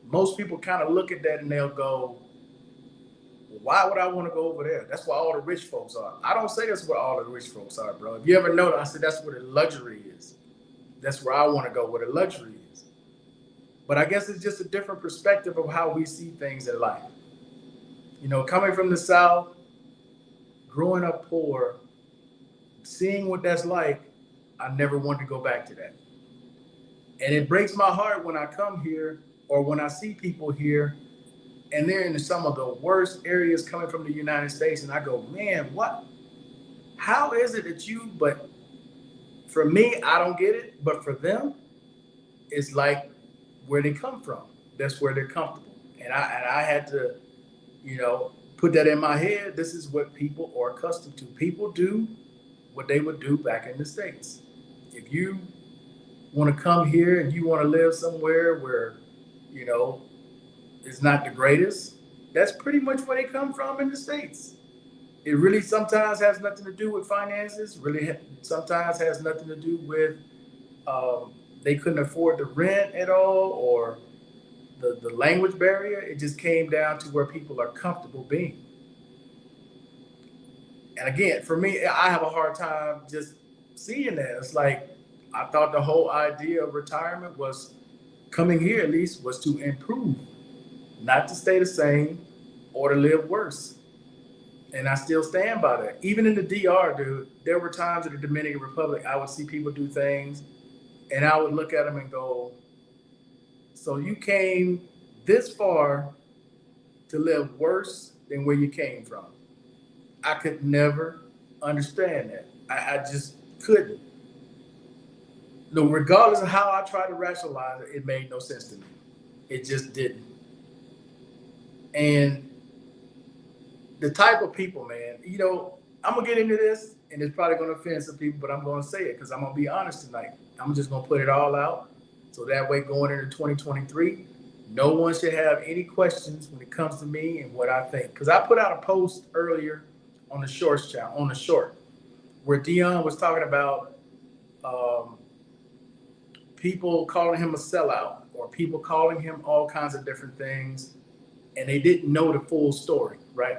most people kind of look at that and they'll go, why would I want to go over there? That's where all the rich folks are. I don't say that's where all the rich folks are, bro. If you ever know, I said that's where the luxury is. That's where I want to go, where the luxury is. But I guess it's just a different perspective of how we see things in life. Coming from the South, growing up poor, seeing what that's like, I never want to go back to that. And it breaks my heart when I come here or when I see people here and they're in some of the worst areas coming from the United States. And I go, man, what? How is it that but for me, I don't get it. But for them, it's like where they come from. that's where they're comfortable. And I had to, put that in my head. This is what people are accustomed to. People do what they would do back in the States. If you want to come here and you want to live somewhere where, you know, it's not the greatest, that's pretty much where they come from in the States. It really sometimes has nothing to do with finances, really sometimes has nothing to do with they couldn't afford the rent at all or the language barrier. It just came down to where people are comfortable being. And again, for me, I have a hard time just seeing that. It's like I thought the whole idea of retirement was coming here at least was to improve, not to stay the same or to live worse. And I still stand by that. Even in the DR, dude, there were times in the Dominican Republic, I would see people do things and I would look at them and go, so you came this far to live worse than where you came from. I could never understand that. I just couldn't. No, regardless of how I tried to rationalize it, it made no sense to me. It just didn't. And the type of people, man, I'm going to get into this and it's probably going to offend some people, but I'm going to say it because I'm going to be honest tonight. I'm just going to put it all out. So that way going into 2023, no one should have any questions when it comes to me and what I think. Because I put out a post earlier on the Shorts channel, on the short, where Dion was talking about people calling him a sellout or people calling him all kinds of different things. And they didn't know the full story, right?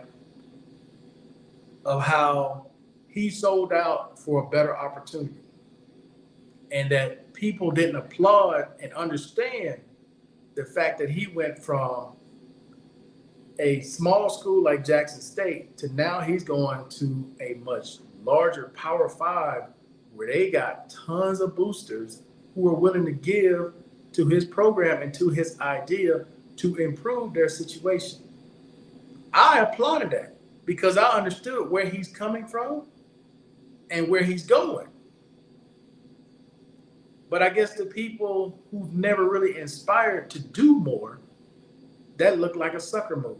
Of how he sold out for a better opportunity. And that people didn't applaud and understand the fact that he went from a small school like Jackson State to now he's going to a much larger Power 5 where they got tons of boosters who are willing to give to his program and to his idea to improve their situation. I applauded that because I understood where he's coming from and where he's going. But I guess the people who've never really inspired to do more, that looked like a sucker move,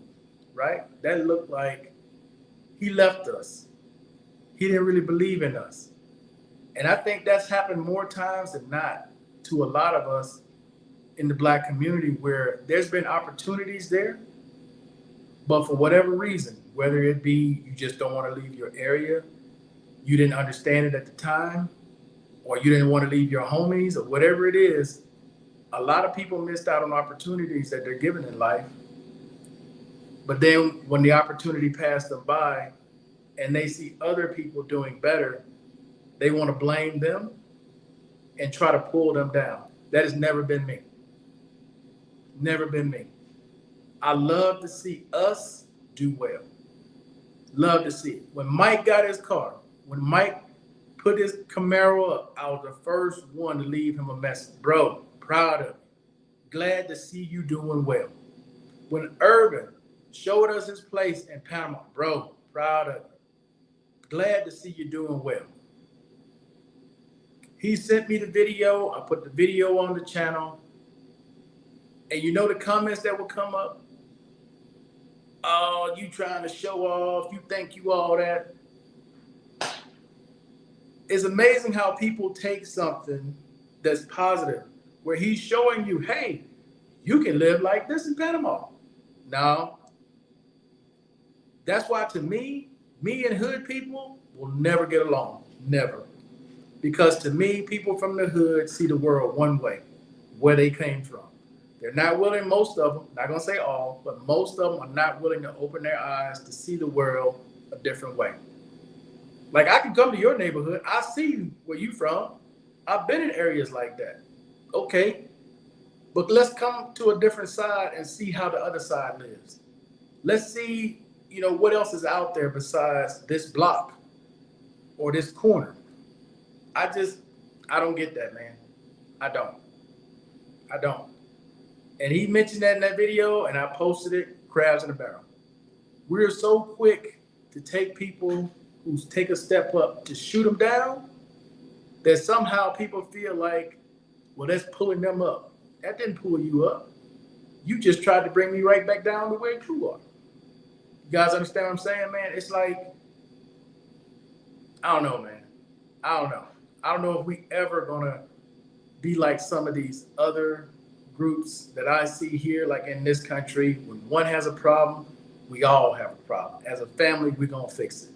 right? That looked like he left us. He didn't really believe in us. And I think that's happened more times than not to a lot of us in the Black community where there's been opportunities there, but for whatever reason, whether it be you just don't want to leave your area, you didn't understand it at the time, or you didn't want to leave your homies, or whatever it is, a lot of people missed out on opportunities that they're given in life. But then when the opportunity passed them by and they see other people doing better, they want to blame them and try to pull them down. That has never been me. Never been me. I love to see us do well. Love to see it. When Mike got his car, when Mike put his Camaro up, I was the first one to leave him a message. Bro, proud of you. Glad to see you doing well. When Urban showed us his place in Panama, bro, proud of you. Glad to see you doing well. He sent me the video. I put the video on the channel. And you know the comments that would come up? Oh, you trying to show off. You think you all that. It's amazing how people take something that's positive, where he's showing you, hey, you can live like this in Panama. No. That's why to me and hood people will never get along. Never. Because to me, people from the hood see the world one way, where they came from. They're not willing, most of them, not going to say all, but most of them are not willing to open their eyes to see the world a different way. Like I can come to your neighborhood. I see where you from. I've been in areas like that. Okay. But let's come to a different side and see how the other side lives. Let's see, what else is out there besides this block or this corner. I don't get that, man. I don't. And he mentioned that in that video, and I posted it, crabs in a barrel. We're so quick to take people who take a step up to shoot them down that somehow people feel like, well, that's pulling them up. That didn't pull you up. you just tried to bring me right back down to where you are. You guys understand what I'm saying, man? It's like, I don't know, man. I don't know. I don't know if we ever gonna be like some of these other groups that I see here, like in this country. When one has a problem, we all have a problem. As a family, we're gonna fix it.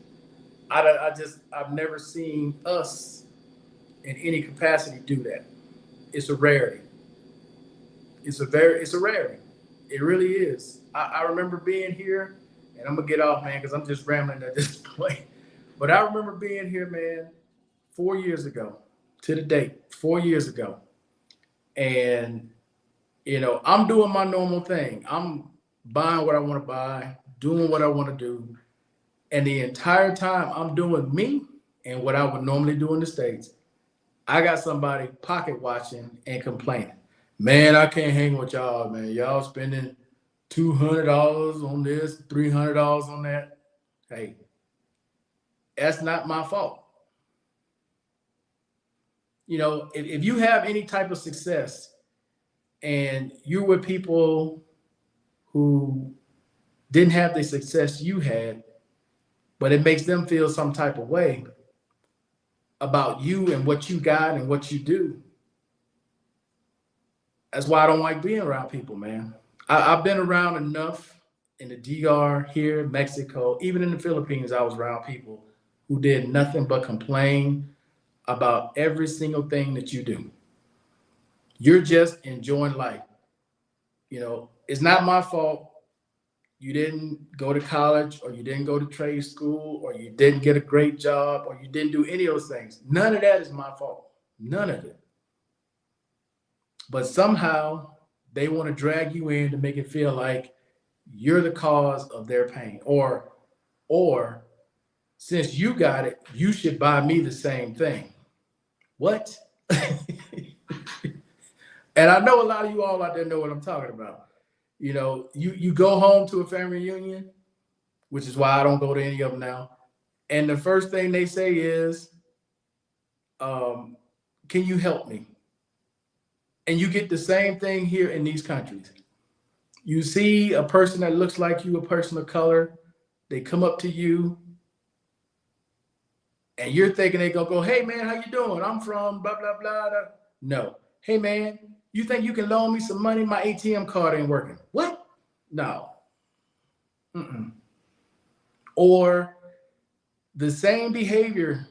I've never seen us in any capacity do that. It's a rarity. It's a rarity. It really is. I remember being here, and I'm gonna get off, man, because I'm just rambling at this point. But I remember being here, man, 4 years ago to the date, 4 years ago. And, I'm doing my normal thing. I'm buying what I want to buy, doing what I want to do. And the entire time I'm doing me and what I would normally do in the States, I got somebody pocket watching and complaining. Man, I can't hang with y'all, man. Y'all spending $200 on this, $300 on that. Hey, that's not my fault. If you have any type of success and you're with people who didn't have the success you had, but it makes them feel some type of way about you and what you got and what you do. That's why I don't like being around people, man. I've been around enough in the DR, here, Mexico, even in the Philippines. I was around people who did nothing but complain about every single thing that you do. You're just enjoying life. It's not my fault you didn't go to college, or you didn't go to trade school, or you didn't get a great job, or you didn't do any of those things. None of that is my fault. None of it. But somehow they want to drag you in to make it feel like you're the cause of their pain. Or since you got it, you should buy me the same thing. What? And I know a lot of you all out there know what I'm talking about. You go home to a family reunion, which is why I don't go to any of them now. And the first thing they say is, can you help me? And you get the same thing here in these countries. You see a person that looks like you, a person of color, they come up to you, and you're thinking they're gonna go, hey man, how you doing? I'm from blah, blah, blah. No. Hey man, you think you can loan me some money? My ATM card ain't working. What? No. Mm-mm. Or the same behavior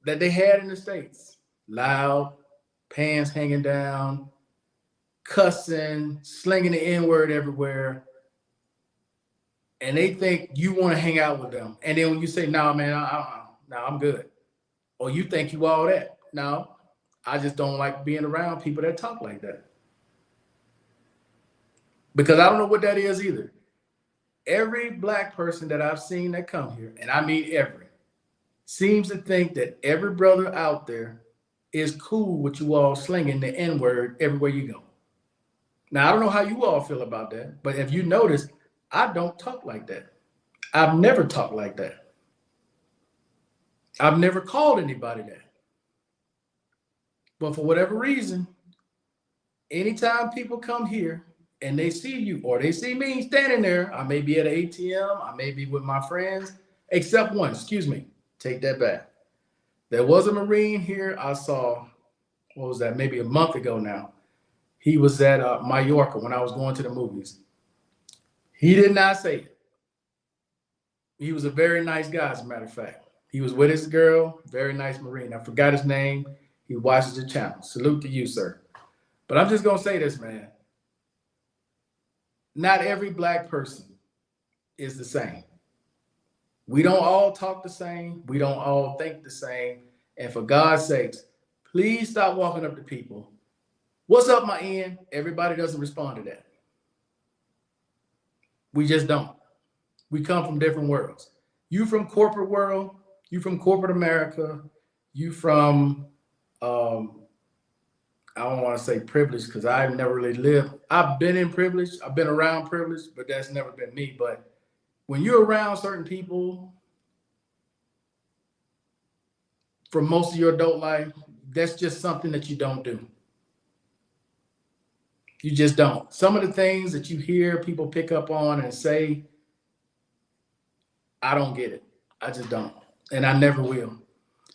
that they had in the States. Loud, pants hanging down, cussing, slinging the N-word everywhere. And they think you want to hang out with them. And then when you say, no, man, I'm good. Or you think you all that. No, I just don't like being around people that talk like that. Because I don't know what that is either. Every black person that I've seen that come here, and I mean every, seems to think that every brother out there is cool with you all slinging the N-word everywhere you go. Now, I don't know how you all feel about that, but if you notice, I don't talk like that. I've never talked like that. I've never called anybody that. But for whatever reason, anytime people come here and they see you or they see me standing there, I may be at an ATM, I may be with my friends, except one, excuse me, take that back. There was a Marine here I saw, what was that, maybe a month ago now. He was at Mallorca when I was going to the movies. He did not say it. He was a very nice guy, as a matter of fact. He was with his girl, very nice Marine. I forgot his name. He watches the channel. Salute to you, sir. But I'm just going to say this, man. Not every black person is the same. We don't all talk the same. We don't all think the same. And for God's sakes, please stop walking up to people. What's up, my end? Everybody doesn't respond to that. We just don't. We come from different worlds. You from corporate world, you from corporate America, you from, I don't want to say privilege because I've never really lived. I've been in privilege. I've been around privilege, but that's never been me. But when you're around certain people for most of your adult life, that's just something that you don't do. You just don't. Some of the things that you hear people pick up on and say, I don't get it. I just don't. And I never will.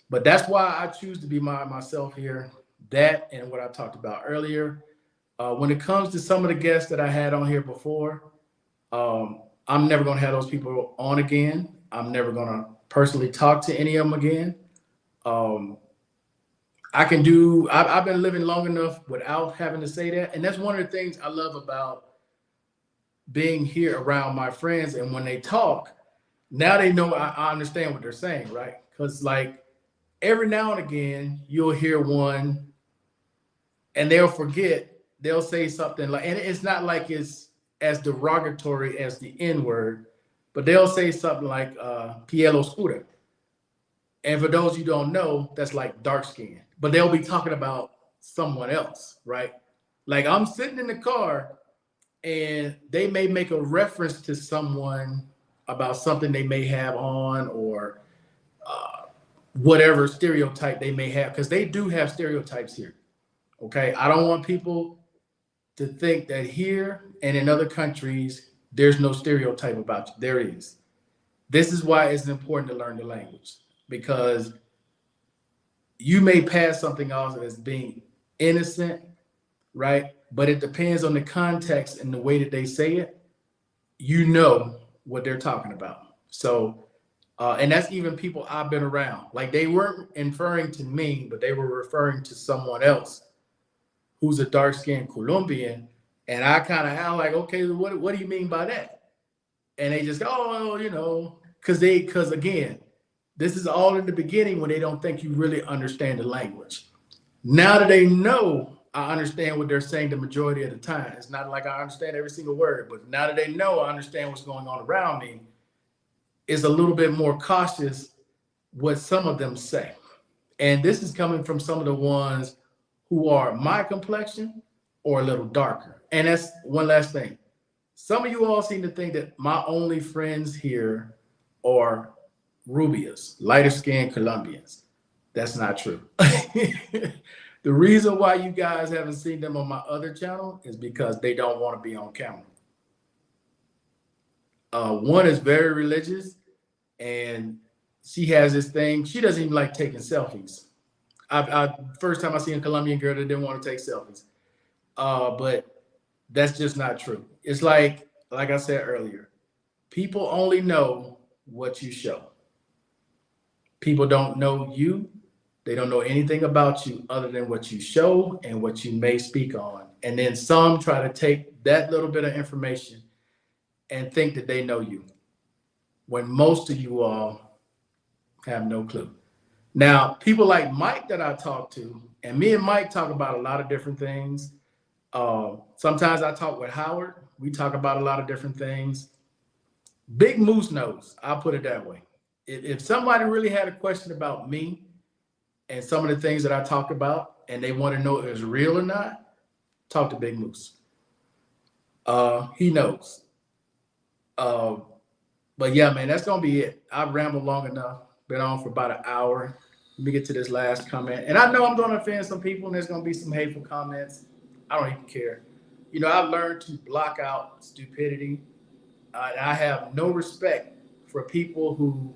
But that's why I choose to be myself here. That and what I talked about earlier. When it comes to some of the guests that I had on here before, I'm never going to have those people on again. I'm never going to personally talk to any of them again. I've been living long enough without having to say that. And that's one of the things I love about being here around my friends. And when they talk, now they know I understand what they're saying, right? Because like every now and again, you'll hear one and they'll say something like, and it's not like it's as derogatory as the N word, but they'll say something like piel oscura. And for those you don't know, that's like dark skin, but they'll be talking about someone else, right? Like I'm sitting in the car and they may make a reference to someone about something they may have on or whatever stereotype they may have, because they do have stereotypes here. Okay. I don't want people to think that here and in other countries, there's no stereotype about you. There is. This is why it's important to learn the language, because you may pass something off as being innocent, right? But it depends on the context and the way that they say it. You know what they're talking about. So, and that's even people I've been around. Like they weren't referring to me, but they were referring to someone else who's a dark-skinned Colombian. And I kind of am like, okay, what do you mean by that? And they just go, oh, because again, this is all in the beginning when they don't think you really understand the language. Now that they know, I understand what they're saying the majority of the time. It's not like I understand every single word, but now that they know I understand what's going on around me, it's a little bit more cautious what some of them say. And this is coming from some of the ones who are my complexion or a little darker. And that's one last thing. Some of you all seem to think that my only friends here are rubias, lighter skinned Colombians. That's not true. The reason why you guys haven't seen them on my other channel is because they don't want to be on camera. One is very religious, and she has this thing. She doesn't even like taking selfies. First time I seen a Colombian girl that didn't want to take selfies. But that's just not true. It's like I said earlier, people only know what you show. People don't know you. They don't know anything about you other than what you show and what you may speak on. And then some try to take that little bit of information and think that they know you, when most of you all have no clue. Now, people like Mike that I talk to, and me and Mike talk about a lot of different things. Sometimes I talk with Howard. We talk about a lot of different things. Big Moose knows, I'll put it that way. If somebody really had a question about me and some of the things that I talk about, and they want to know if it's real or not, talk to Big Moose. He knows. But yeah, man, that's gonna be it. I've rambled long enough. Been on for about an hour. Let me get to this last comment. And I know I'm gonna offend some people, and there's gonna be some hateful comments. I don't even care. I've learned to block out stupidity. I have no respect for people who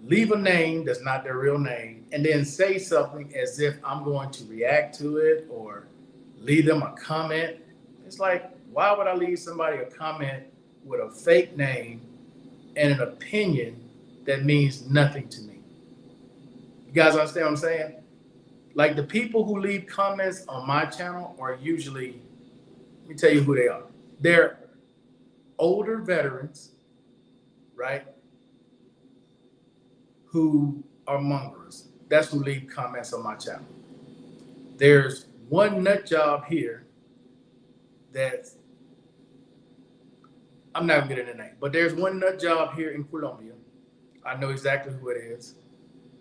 leave a name that's not their real name and then say something as if I'm going to react to it or leave them a comment. It's like, why would I leave somebody a comment with a fake name and an opinion that means nothing to me? You guys understand what I'm saying? Like the people who leave comments on my channel are usually, let me tell you who they are. They're older veterans, right? Who are mongrels. That's who leave comments on my channel. There's one nut job here that's, I'm not gonna get into the name, but there's one nut job here in Colombia. I know exactly who it is.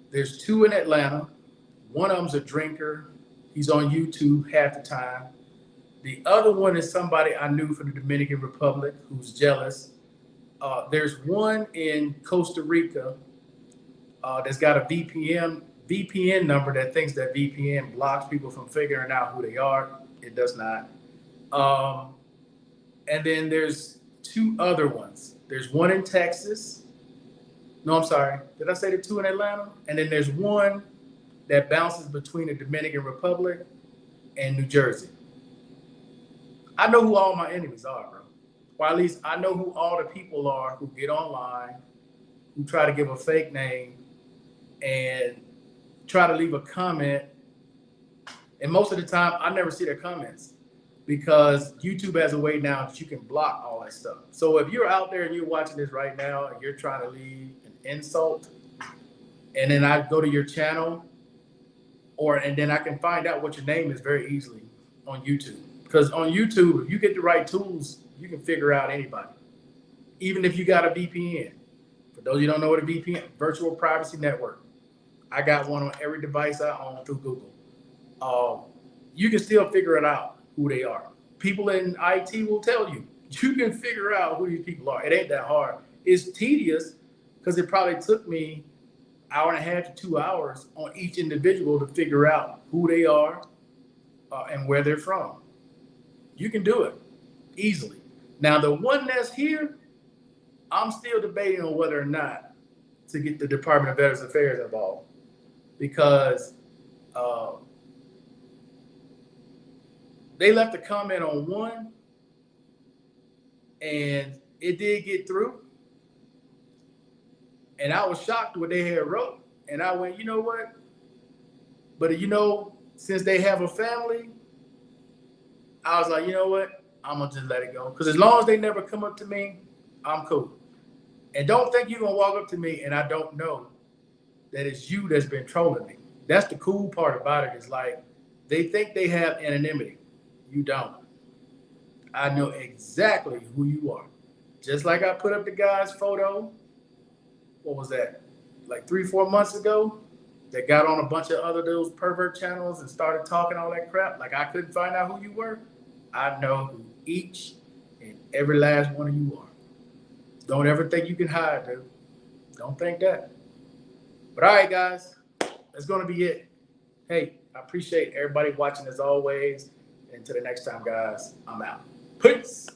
There's two in Atlanta. One of them's a drinker. He's on YouTube half the time. The other one is somebody I knew from the Dominican Republic who's jealous. There's one in Costa Rica that's got a VPN number that thinks that VPN blocks people from figuring out who they are. It does not. And then there's two other ones. There's one in Texas. No, I'm sorry. Did I say the two in Atlanta? And then there's one that bounces between the Dominican Republic and New Jersey. I know who all my enemies are, bro. Or at least I know who all the people are who get online, who try to give a fake name and try to leave a comment. And most of the time, I never see their comments because YouTube has a way now that you can block all that stuff. So if you're out there and you're watching this right now and you're trying to leave an insult, and then I go to your channel, and then I can find out what your name is very easily on YouTube. Because on YouTube, if you get the right tools, you can figure out anybody, even if you got a VPN. For those of you who don't know what a VPN, virtual privacy network. I got one on every device I own through Google. You can still figure it out who they are. People in IT will tell you. You can figure out who these people are. It ain't that hard. It's tedious because it probably took me an hour and a half to 2 hours on each individual to figure out who they are and where they're from. You can do it easily. Now, the one that's here, I'm still debating on whether or not to get the Department of Veterans Affairs involved because they left a comment on one and it did get through. And I was shocked what they had wrote. And I went, you know what? But since they have a family, I was like, you know what? I'm going to just let it go. Because as long as they never come up to me, I'm cool. And don't think you're going to walk up to me and I don't know that it's you that's been trolling me. That's the cool part about it is like they think they have anonymity. You don't. I know exactly who you are. Just like I put up the guy's photo, what was that? Like 3-4 months ago, that got on a bunch of other those pervert channels and started talking all that crap. Like I couldn't find out who you were. I know who each and every last one of you are. Don't ever think you can hide, dude. Don't think that. But all right, guys, that's going to be it. Hey, I appreciate everybody watching as always. And until the next time, guys, I'm out. Peace.